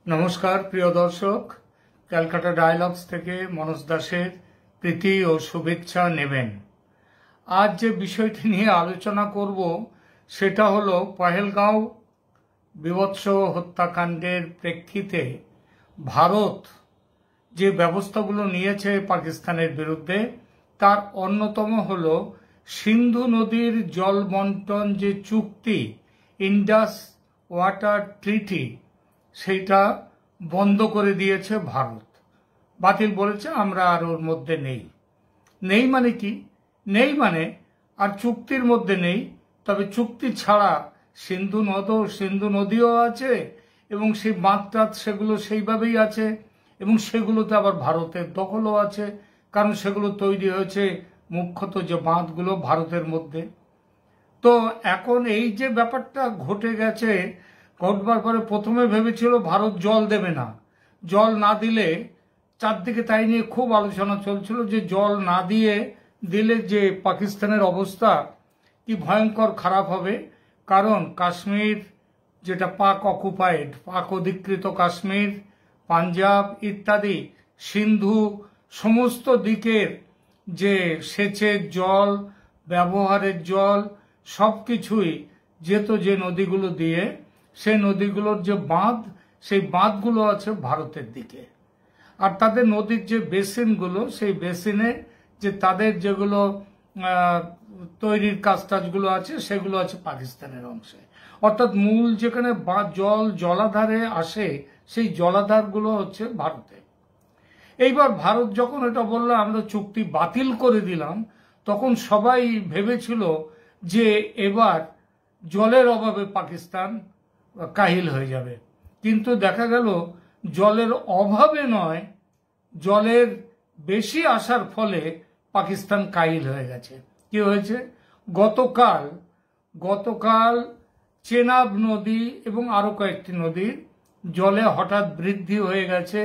নমস্কার প্রিয় দর্শক, ক্যালকাটা ডায়ালগস থেকে মনোজ দাসের প্রীতি ও শুভেচ্ছা নেবেন। আজ যে বিষয়টি নিয়ে আলোচনা করব সেটা হলো পহেলগাঁও বীভৎস হত্যাকাণ্ডের প্রেক্ষিতে ভারত যে ব্যবস্থাগুলো নিয়েছে পাকিস্তানের বিরুদ্ধে, তার অন্যতম হলো সিন্ধু নদীর জল বন্টন যে চুক্তি, ইন্ডাস ওয়াটার ট্রিটি, সেইটা বন্ধ করে দিয়েছে ভারত। বাতিল বলেছে, আমরা আর ওর মধ্যে নেই। নেই মানে কি? নেই মানে আর চুক্তির মধ্যে নেই, তবে চুক্তি ছাড়া সিন্ধু নদীও আছে এবং সেই বাঁধ সেগুলো সেইভাবেই আছে এবং সেগুলোতে আবার ভারতের দখলও আছে, কারণ সেগুলো তৈরি হয়েছে মুখ্যত যে বাঁধগুলো ভারতের মধ্যে। তো এখন এই যে ব্যাপারটা ঘটে গেছে, ঘটবার পরে প্রথমে ভেবেছিল ভারত জল দেবে না, জল না দিলে, চারদিকে তাই নিয়ে খুব আলোচনা চলছিল যে জল না দিলে যে পাকিস্তানের অবস্থা কি ভয়ঙ্কর খারাপ হবে। কারণ কাশ্মীর যেটা পাক অধিকৃত কাশ্মীর, পাঞ্জাব ইত্যাদি, সিন্ধু সমস্ত দিকের যে সেচের জল, ব্যবহারের জল সবকিছুই যেত যে নদীগুলো দিয়ে, সেই নদীগুলোর যে বাঁধ, সেই বাঁধগুলো আছে ভারতের দিকে। আর তাদের নদীর যে বেসিনগুলো, সেই বেসিনে যে তাদের যেগুলো তৈরির কাজটাজগুলো আছে, সেগুলো আছে পাকিস্তানের অংশে। অর্থাৎ মূল যেখানে জলাধারে আসে, সেই জলাধারগুলো হচ্ছে ভারতে। এইবার ভারত যখন এটা বললো আমরা চুক্তি বাতিল করে দিলাম, তখন সবাই ভেবেছিল যে এবার জলের অভাবে পাকিস্তান কাহিল হয়ে যাবে। কিন্তু দেখা গেল জলের অভাবে নয়, জলের বেশি আসার ফলে পাকিস্তান কাহিল হয়ে গেছে। কি হয়েছে? গতকাল চেনাব নদী এবং আরো কয়েকটি নদীর জলে হঠাৎ বৃদ্ধি হয়ে গেছে,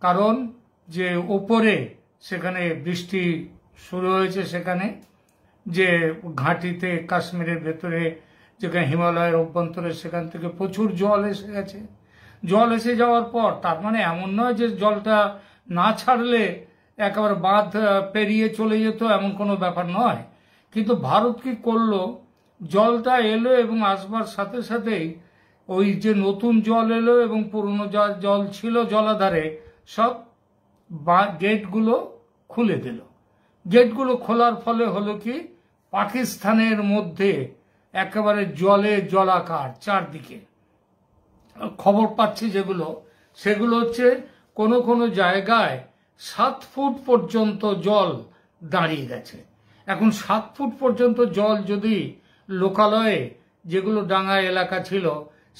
কারণ যে ওপরে সেখানে বৃষ্টি শুরু হয়েছে, সেখানে যে ঘাঁটিতে কাশ্মীরের ভেতরে যেখানে হিমালয়ের অভ্যন্তরে, সেখান থেকে প্রচুর জল এসে গেছে। জল এসে যাওয়ার পর তার মানে এমন নয় যে জলটা না ছাড়লে একেবারে বাঁধ পেরিয়ে চলে যেত, এমন কোনো ব্যাপার নয়। কিন্তু ভারত কি করলো, জলটা এলো এবং আসবার সাথে সাথেই ওই যে নতুন জল এলো এবং পুরনো জল ছিল জলাধারে, সব গেটগুলো খুলে দিল। গেটগুলো খোলার ফলে হলো কি, পাকিস্তানের মধ্যে একেবারে জলে জলাকার চারদিকে। খবর পাচ্ছি সেগুলো হচ্ছে কোনো জায়গায় 7 ফুট পর্যন্ত জল দাঁড়িয়ে গেছে। এখন 7 ফুট পর্যন্ত জল যদি লোকালয়ে, যেগুলো ডাঙ্গা এলাকা ছিল,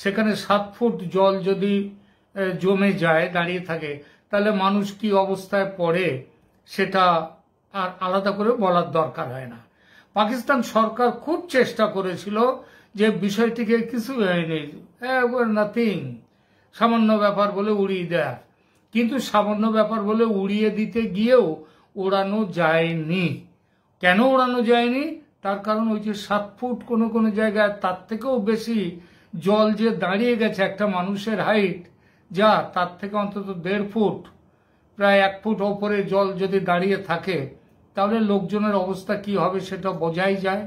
সেখানে 7 ফুট জল যদি জমে যায়, দাঁড়িয়ে থাকে, তাহলে মানুষ কি অবস্থায় পড়ে সেটা আর আলাদা করে বলার দরকার হয় না। পাকিস্তান সরকার খুব চেষ্টা করেছিল যে বিষয়টিকে কিছু হয়নি, নাথিং, সামান্য ব্যাপার বলে উড়িয়ে দেয়, কিন্তু সামান্য ব্যাপার বলে উড়িয়ে দিতে গিয়েও ওড়ানো যায়নি। কেন ওড়ানো যায়নি? তার কারণ ওই যে 7 ফুট কোনো জায়গায় তার থেকেও বেশি জল যে দাঁড়িয়ে গেছে, একটা মানুষের হাইট যা, তার থেকে অন্তত 1.5 ফুট, প্রায় 1 ফুট ওপরে জল যদি দাঁড়িয়ে থাকে, তাহলে লোকজনের অবস্থা কি হবে সেটা বোঝাই যায়।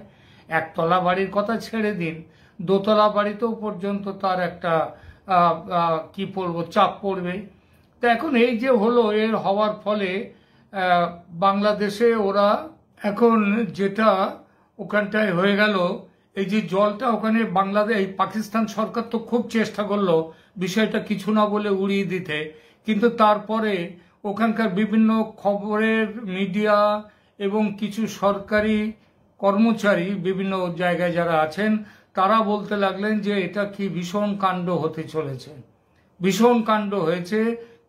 একতলা বাড়ির কথা ছেড়ে দিন, দোতলা বাড়িতেও পর্যন্ত তার একটা চাপ পড়বে। তো এখন এই যে হলো, এর হওয়ার ফলে বাংলাদেশে ওরা এখন যেটা ওখানটায় হয়ে গেল, এই যে জলটা ওখানে এই পাকিস্তান সরকার তো খুব চেষ্টা করলো বিষয়টা কিছু না বলে উড়িয়ে দিতে, কিন্তু তারপরে ওখানকার বিভিন্ন খবরের মিডিয়া এবং কিছু সরকারি কর্মচারী বিভিন্ন জায়গায় যারা আছেন, তারা বলতে লাগলেন যে এটা কি ভীষণ কাণ্ড হতে চলেছে, ভীষণ কাণ্ড হয়েছে,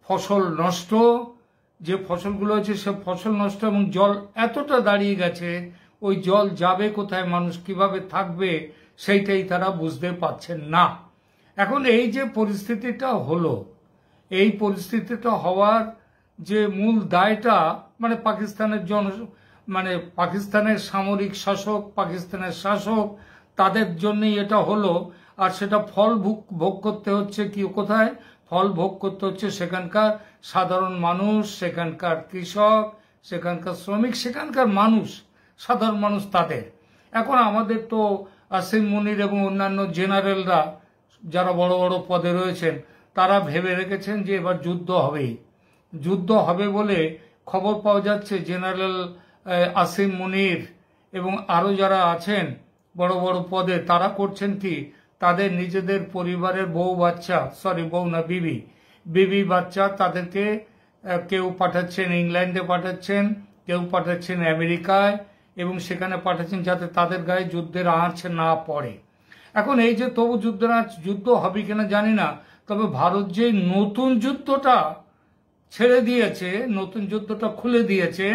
ফসল নষ্ট, যে ফসলগুলো হয়েছে সে ফসল নষ্ট, এবং জল এতটা দাঁড়িয়ে গেছে, ওই জল যাবে কোথায়, মানুষ কিভাবে থাকবে, সেইটাই তারা বুঝতে পারছেন না। এখন এই যে পরিস্থিতিটা হলো, এই পরিস্থিতিটা হওয়ার যে মূল দায়টা পাকিস্তানের সামরিক শাসক, পাকিস্তানের শাসক, তাদের জন্যই এটা হলো। আর সেটা ফল ভোগ করতে হচ্ছে কি কোথায়? ফল ভোগ করতে হচ্ছে সেখানকার সাধারণ মানুষ, সেখানকার কৃষক, সেখানকার শ্রমিক, সেখানকার মানুষ, সাধারণ মানুষ তাদের। এখন আমাদের তো আসিম মুনির এবং অন্যান্য জেনারেলরা যারা বড় বড় পদে রয়েছেন তারা ভেবে রেখেছেন যে এবার যুদ্ধ হবেই। যুদ্ধ হবে বলে খবর পাওয়া যাচ্ছে জেনারেল আসিম মুনির এবং আরো যারা আছেন বড় বড় পদে তারা করছেন কি, তাদের নিজেদের পরিবারের বউ বাচ্চা, বউ না বিবি বাচ্চা, তাদেরকে কেউ পাঠাচ্ছেন ইংল্যান্ডে পাঠাচ্ছেন, কেউ পাঠাচ্ছেন আমেরিকায়, এবং সেখানে পাঠাচ্ছেন যাতে তাদের গায়ে যুদ্ধের আঁচ না পড়ে। এখন এই যে তবু যুদ্ধ হবে কিনা জানি না, তবে ভারত যে নতুন যুদ্ধটা ছেড়ে দিয়েছে, নতুন যুদ্ধটা খুলে দিয়েছে,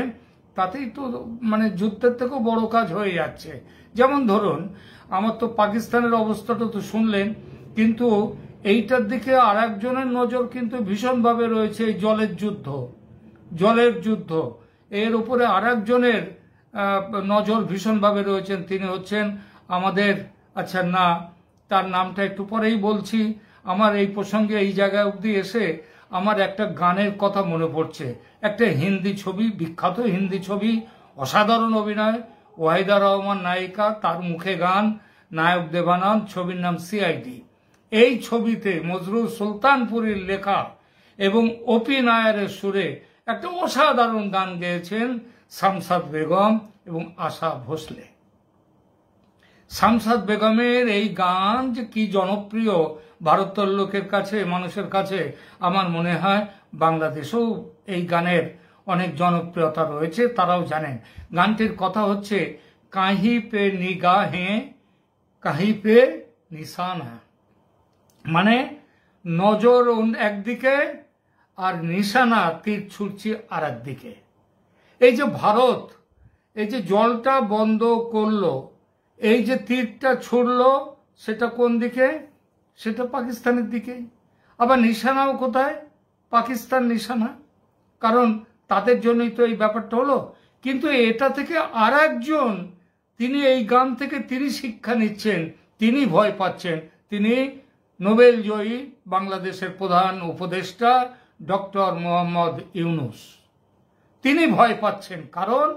তাতেই তো মানে যুদ্ধের থেকেও বড় কাজ হয়ে যাচ্ছে। যেমন ধরুন, আমার তো পাকিস্তানের অবস্থাটা তো শুনলেন, কিন্তু এইটার দিকে আর একজনের নজর কিন্তু ভীষণভাবে রয়েছে, এই জলের যুদ্ধ এর উপরে আর একজনের নজর ভীষণভাবে রয়েছেন। তিনি হচ্ছেন আমাদের, আচ্ছা না, তার নামটা একটু পরেই বলছি। আমার এই প্রসঙ্গে এই জায়গায় অবধি এসে আমার একটা গানের কথা মনে পড়ছে, একটা হিন্দি ছবি, বিখ্যাত হিন্দি ছবি, অসাধারণ অভিনয়, ওয়াহিদা রহমান নায়িকা, তার মুখে গান, নায়ক দেবানন্দ, ছবির নাম সিআইডি। এই ছবিতে নজরুল সুলতানপুরীর লেখা এবং অপি নায়ারের সুরে একটা অসাধারণ গান গেয়েছেন শামসাদ বেগম এবং আশা ভোসলে। শামসাদ বেগমের এই গান যে কি জনপ্রিয় ভারতের লোকের কাছে, মানুষের কাছে, আমার মনে হয় বাংলাদেশেও এই গানের অনেক জনপ্রিয়তা রয়েছে, তারাও জানেন। গানটির কথা হচ্ছে কাহি পে নিগাহে কাহি পে নিশানা, মানে নজর একদিকে আর নিশানা তীর ছুটছি আর একদিকে। এই যে ভারত এই যে জলটা বন্ধ করলো, এই যে তীরটা ছুড়লো, সেটা কোন দিকে? সেটা পাকিস্তানের দিকে। আবার নিশানাও কোথায়? পাকিস্তান নিশানা, কারণ তাদের জন্যই তো এই ব্যাপারটা হলো। কিন্তু এটা থেকে আর একজন, তিনি এই গান থেকে তিনি শিক্ষা নিচ্ছেন, তিনি ভয় পাচ্ছেন। তিনি নোবেল জয়ী বাংলাদেশের প্রধান উপদেষ্টা ডক্টর মোহাম্মদ ইউনুস। তিনি ভয় পাচ্ছেন, কারণ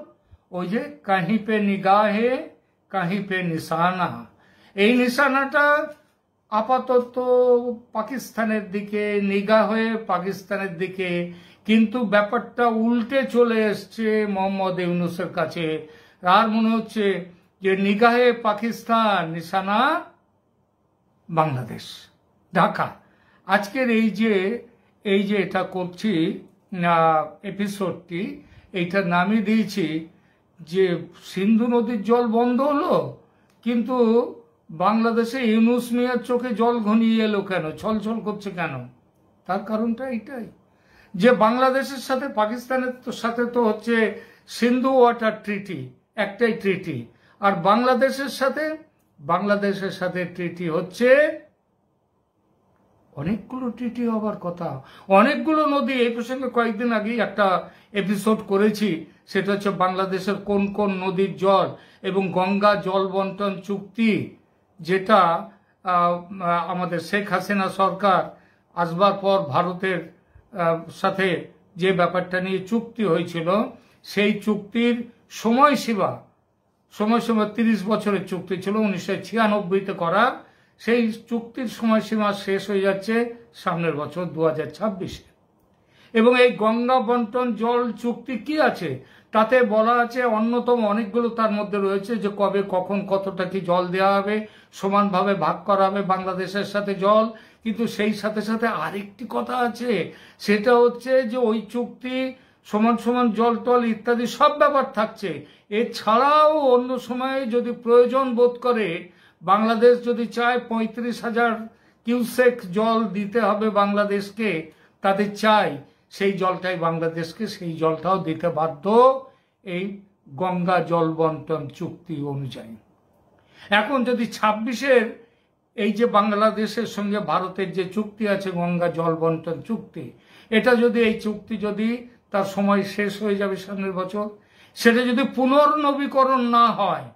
ওই যে কাহি পে নিগাহে কাহি পে নিশানা, এই নিশানাটা আপাতত পাকিস্তানের দিকে, নিগাহ হয়ে পাকিস্তানের দিকে, কিন্তু ব্যাপারটা উল্টে চলে এসছে মোহাম্মদ ইউনুসের কাছে। আর মনে হচ্ছে যে নিগাহে পাকিস্তান, নিশানা বাংলাদেশ, ঢাকা। আজকের এই যে এটা করছি এপিসোডটি, এইটার নামই দিয়েছি যে সিন্ধু নদীর জল বন্ধ হলো, কিন্তু বাংলাদেশে ইউনুস মিয়ার চোখে জল ঘনিয়ে এলো কেন, ছলছল করছে কেন? তার কারণটা এইটাই যে বাংলাদেশের সাথে পাকিস্তানের সাথে তো হচ্ছে সিন্ধু ওয়াটার ট্রিটি, একটাই ট্রিটি, আর বাংলাদেশের সাথে ট্রিটি হচ্ছে অনেকগুলো ট্রিটি হবার কথা, অনেকগুলো নদী। এই প্রসঙ্গে কয়েকদিন আগেই একটা এপিসোড করেছি, সেটা হচ্ছে বাংলাদেশের কোন কোন নদীর জল এবং গঙ্গা জল বন্টন চুক্তি, যেটা আমাদের শেখ হাসিনা সরকার আসবার পর ভারতের সাথে যে ব্যাপারটা নিয়ে চুক্তি হয়েছিল, সেই চুক্তির সময়সীমা 30 বছরের চুক্তি ছিল, 1996-তে করা। সেই চুক্তির সময়সীমা শেষ হয়ে যাচ্ছে সামনের বছর 2026-এ। এবং এই গঙ্গা বন্টন জল চুক্তি কি আছে তাতে বলা আছে, অন্যতম অনেকগুলো তার মধ্যে রয়েছে, যে কবে কখন কতটা কি জল দেওয়া হবে, সমানভাবে ভাগ করা হবে বাংলাদেশের সাথে জল। কিন্তু সেই সাথে সাথে আরেকটি কথা আছে, সেটা হচ্ছে যে ওই চুক্তি সমান সমান জল টল ইত্যাদি সব ব্যাপার থাকছে। এছাড়াও অন্য সময়ে যদি প্রয়োজন বোধ করে, বাংলাদেশ যদি চায় 35,000 কিউসেক জল দিতে হবে বাংলাদেশকে, তাদের চাই সেই জলটাই বাংলাদেশকে, সেই জলটাও দিতে বাধ্য এই গঙ্গা জল বন্টন চুক্তি অনুযায়ী। এখন যদি 26-এর এই যে বাংলাদেশের সঙ্গে ভারতের যে চুক্তি আছে গঙ্গা জল বন্টন চুক্তি, এটা যদি এই চুক্তি যদি তার সময় শেষ হয়ে যাবে সামনের বছর, সেটা যদি পুনর্নবীকরণ না হয়,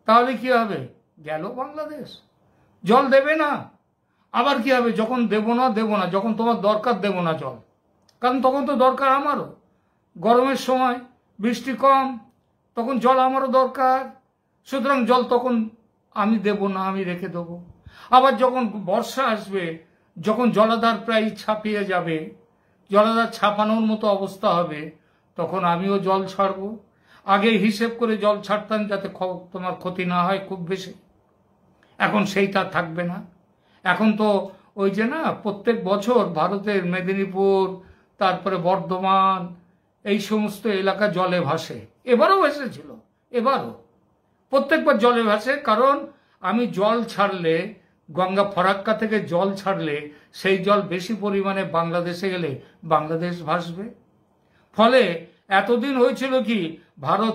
তাহলে কি হবে? গেল বাংলাদেশ, জল দেবে না। আবার কি হবে, যখন দেব না, যখন তোমার দরকার দেব না জল, কারণ তখন তো দরকার আমারও। গরমের সময় বৃষ্টি কম, তখন জল আমারও দরকার, সুতরাং জল তখন আমি দেব না, আমি রেখে দেবো। আবার যখন বর্ষা আসবে, যখন জলাধার প্রায় ছাপিয়ে যাবে, জলাধার ছাপানোর মতো অবস্থা হবে, তখন আমিও জল ছাড়বো। আগে হিসেব করে জল ছাড়তাম যাতে তোমার ক্ষতি না হয় খুব বেশি, এখন সেইটা থাকবে না। এখন তো ওই যে না, প্রত্যেক বছর ভারতের মেদিনীপুর, তারপরে বর্ধমান, এই সমস্ত এলাকা জলে ভাসে। এবারও এসেছিল, এবারও প্রত্যেকবার জলে ভাসে, কারণ আমি জল ছাড়লে, গঙ্গা ফরাক্কা থেকে জল ছাড়লে সেই জল বেশি পরিমাণে বাংলাদেশে গেলে বাংলাদেশ ভাসবে। ফলে এতদিন হয়েছিল কি, ভারত